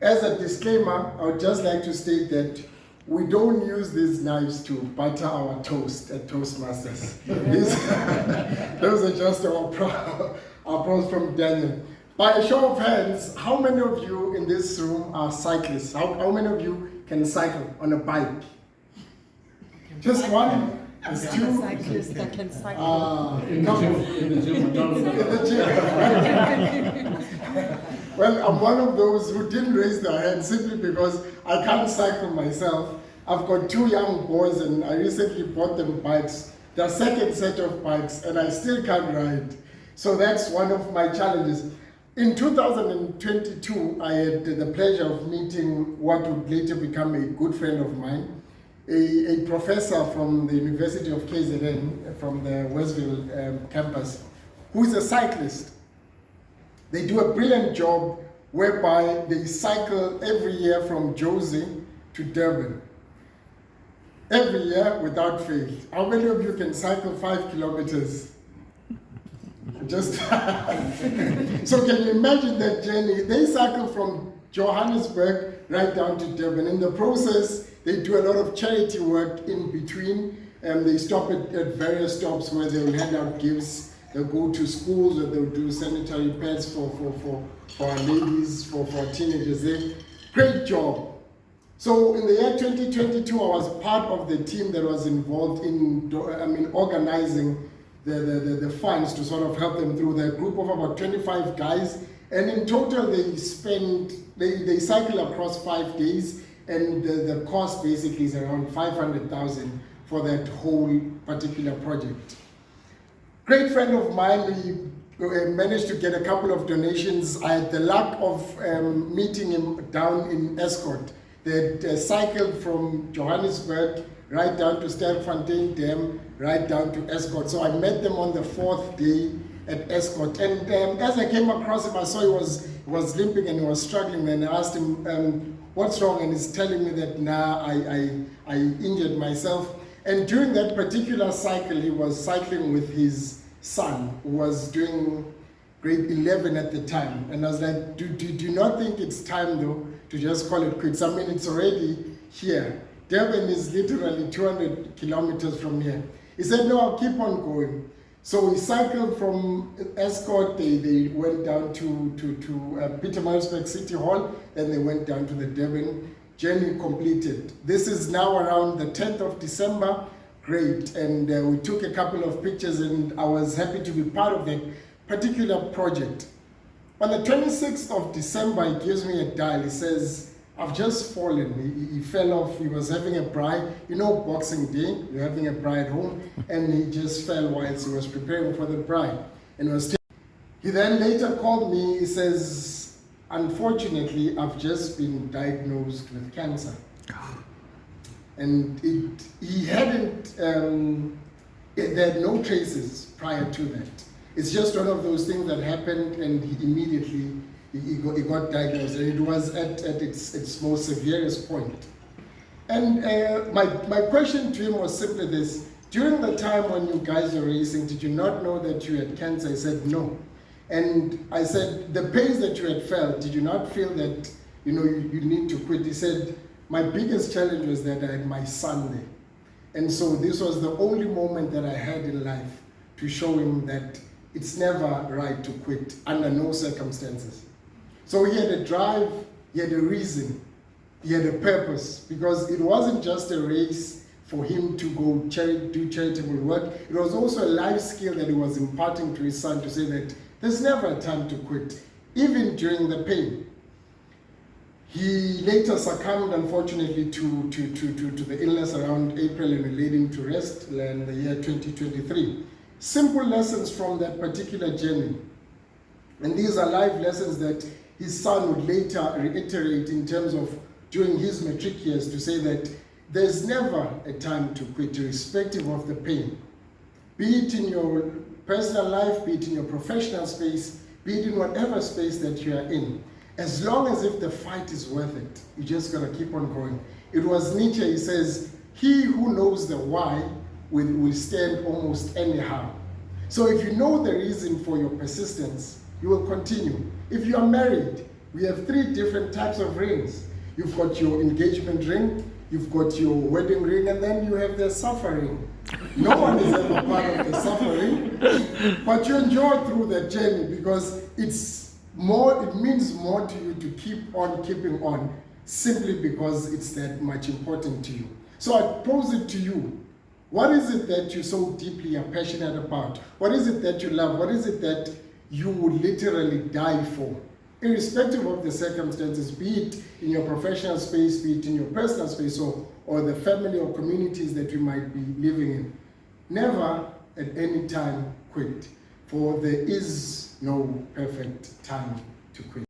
As a disclaimer, I would just like to state that we don't use these knives to butter our toast at Toastmasters. Those are just our pros from Daniel. By a show of hands, how many of you in this room are cyclists? How many of you can cycle on a bike? Just one? There's two? Cyclist that can cycle. In the gym. Well, I'm one of those who didn't raise their hand simply because I can't cycle myself. I've got two young boys and I recently bought them bikes, their second set of bikes, and I still can't ride. So that's one of my challenges. In 2022, I had the pleasure of meeting what would later become a good friend of mine, a professor from the University of KZN, from the Westville campus, who is a cyclist. They do a brilliant job whereby they cycle every year from Jozi to Durban. Every year without fail. How many of you can cycle 5 kilometers? Just so can you imagine that journey? They cycle from Johannesburg right down to Durban. In the process, they do a lot of charity work in between, and they stop at various stops where they'll hand out gifts. They'll go to schools, or they'll do sanitary pads for our ladies, for teenagers. Great job. So in the year 2022, I was part of the team that was involved in organizing the funds to sort of help them through. The group of about 25 guys, and in total they cycle across 5 days, and the cost basically is around 500,000 for that whole particular project. Great friend of mine, we managed to get a couple of donations. I had the luck of meeting him down in Escort. They had cycled from Johannesburg right down to Sterkfontein Dam, right down to Escort. So I met them on the 4th day at Escort. And as I came across him, I saw he was limping and he was struggling. And I asked him, what's wrong? And he's telling me that, I injured myself. And during that particular cycle, he was cycling with his son, who was doing grade 11 at the time. And I was like, do you not think it's time, though, to just call it quits? I mean, it's already here. Durban is literally 200 kilometers from here. He said, no, I'll keep on going. So we cycled from Escort, they went down to Pietermaritzburg City Hall, then they went down to the Durban. Journey completed. This is now around the 10th of December. Great. And we took a couple of pictures, and I was happy to be part of that particular project. On the 26th of December, he gives me a dial. He says, I've just fallen. He fell off. He was having a braai. You know, Boxing Day, you're having a braai at home, and he just fell whilst he was preparing for the braai. And he then later called me. He says, unfortunately, I've just been diagnosed with cancer. And he hadn't, there had no traces prior to that. It's just one of those things that happened, and he immediately got diagnosed, and it was at its most severest point. And my question to him was simply this: during the time when you guys were racing, did you not know that you had cancer? He said no. And I said, the pains that you had felt, did you not feel that you need to quit? He said, my biggest challenge was that I had my son there. And so this was the only moment that I had in life to show him that it's never right to quit under no circumstances. So he had a drive, he had a reason, he had a purpose, because it wasn't just a race for him to go do charitable work. It was also a life skill that he was imparting to his son, to say that there's never a time to quit, even during the pain. He later succumbed, unfortunately, to the illness around April, and we laid him to rest in the year 2023. Simple lessons from that particular journey. And these are life lessons that his son would later reiterate in terms of during his matric years, to say that there's never a time to quit, irrespective of the pain. Be it in your personal life, be it in your professional space, be it in whatever space that you are in. As long as if the fight is worth it, you just gotta keep on going. It was Nietzsche, he says, he who knows the why will stand almost anyhow. So if you know the reason for your persistence, you will continue. If you are married, We have 3 different types of rings. You've got your engagement ring, you've got your wedding ring, and then you have the suffering. No one is ever part of the suffering, but you enjoy through the journey because it means more to you to keep on keeping on, simply because it's that much important to you. So I pose it to you. What is it that you so deeply are passionate about? What is it that you love? What is it that you would literally die for? Irrespective of the circumstances, be it in your professional space, be it in your personal space, or the family or communities that you might be living in. Never at any time quit, for there is no perfect time to quit.